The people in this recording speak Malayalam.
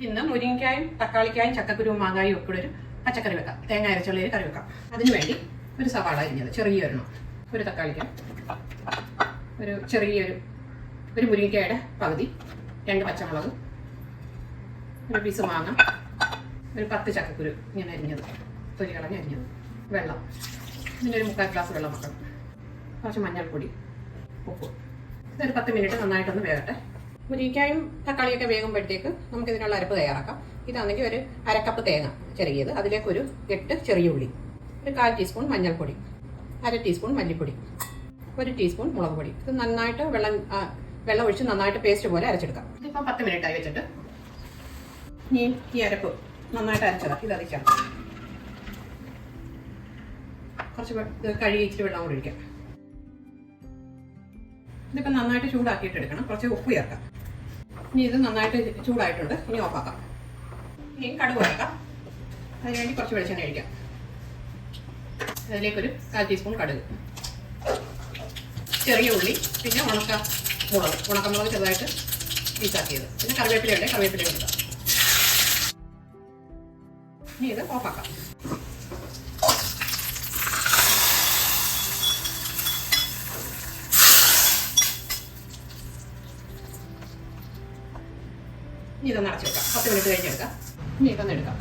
ഇന്ന് മുരിങ്ങയ്ക്കായും തക്കാളിക്കായും ചക്കക്കുരുവും മാങ്ങായും ഒക്കെ ഒരു പച്ചക്കറി വെക്കാം. തേങ്ങ അരച്ചുള്ള ഒരു കറി വെക്കാം. അതിനുവേണ്ടി ഒരു സവാള അരിഞ്ഞത് ചെറിയൊരെണ്ണം, ഒരു തക്കാളിക്ക, ഒരു മുരിങ്ങയ്ക്കായുടെ പകുതി, 2 പച്ചമുളക്, ഒരു പീസ് മാങ്ങ, ഒരു 10 ചക്കക്കുരു ഇങ്ങനെ അരിഞ്ഞത്, തൊലി കളഞ്ഞ് അരിഞ്ഞത്, വെള്ളം, ഇതിൻ്റെ ഒരു 3/4 ഗ്ലാസ് വെള്ളം വെക്കണം, കുറച്ച് മഞ്ഞൾപ്പൊടി, ഉപ്പ്. ഇതൊരു 10 മിനിറ്റ് നന്നായിട്ടൊന്ന് വേകട്ടെ. മുരിങ്ങയ്ക്കായും തക്കാളിയൊക്കെ വേകുമ്പോഴത്തേക്ക് നമുക്കിതിനുള്ള അരപ്പ് തയ്യാറാക്കാം. ഇതാണെങ്കിൽ ഒരു 1/2 കപ്പ് തേങ്ങ ചിരകിയത്, അതിലേക്കൊരു 8 ചെറിയ ഉള്ളി, ഒരു 1/4 ടീസ്പൂൺ മഞ്ഞൾപ്പൊടി, 1/2 ടീസ്പൂൺ മല്ലിപ്പൊടി, 1 ടീസ്പൂൺ മുളക് പൊടി. ഇത് നന്നായിട്ട് വെള്ളം ഒഴിച്ച് നന്നായിട്ട് പേസ്റ്റ് പോലെ അരച്ചെടുക്കാം. ഇതിപ്പോൾ 10 മിനിറ്റായി വെച്ചിട്ട് ഈ അരപ്പ് നന്നായിട്ട് അരച്ചതാണ്. ഇത് അതിക്കാം. കുറച്ച് കഴുകി ഇച്ചിരി വെള്ളം കൂടി ഒഴിക്കാം. ഇതിപ്പോൾ നന്നായിട്ട് ചൂടാക്കിയിട്ട് എടുക്കണം. കുറച്ച് ഉപ്പ് ചേർക്കാം. ഇനി ഇത് നന്നായിട്ട് ചൂടായിട്ടുണ്ട്. ഇനി ഓഫാക്കാം. ഇനി കടുക് വറക്കാം. അതിനുവേണ്ടി കുറച്ച് വെളിച്ചെണ്ണ ഒഴിക്കാം. അതിലേക്കൊരു 1/4 ടീസ്പൂൺ കടുക്, ചെറിയ ഉള്ളി, പിന്നെ ഉണക്കമുളക് ചെറുതായിട്ട് പീസാക്കിയത്, പിന്നെ കറിവേപ്പിലയുണ്ട്, കറിവേപ്പില എടുക്കാം. ഇനി ഇത് ഓഫാക്കാം. ഇനി ഇതൊന്ന് അടച്ചു വെക്കാം. 10 മിനിറ്റ് കഴിഞ്ഞെടുക്കാം. ഇനി ഇതൊന്ന് എടുക്കാം.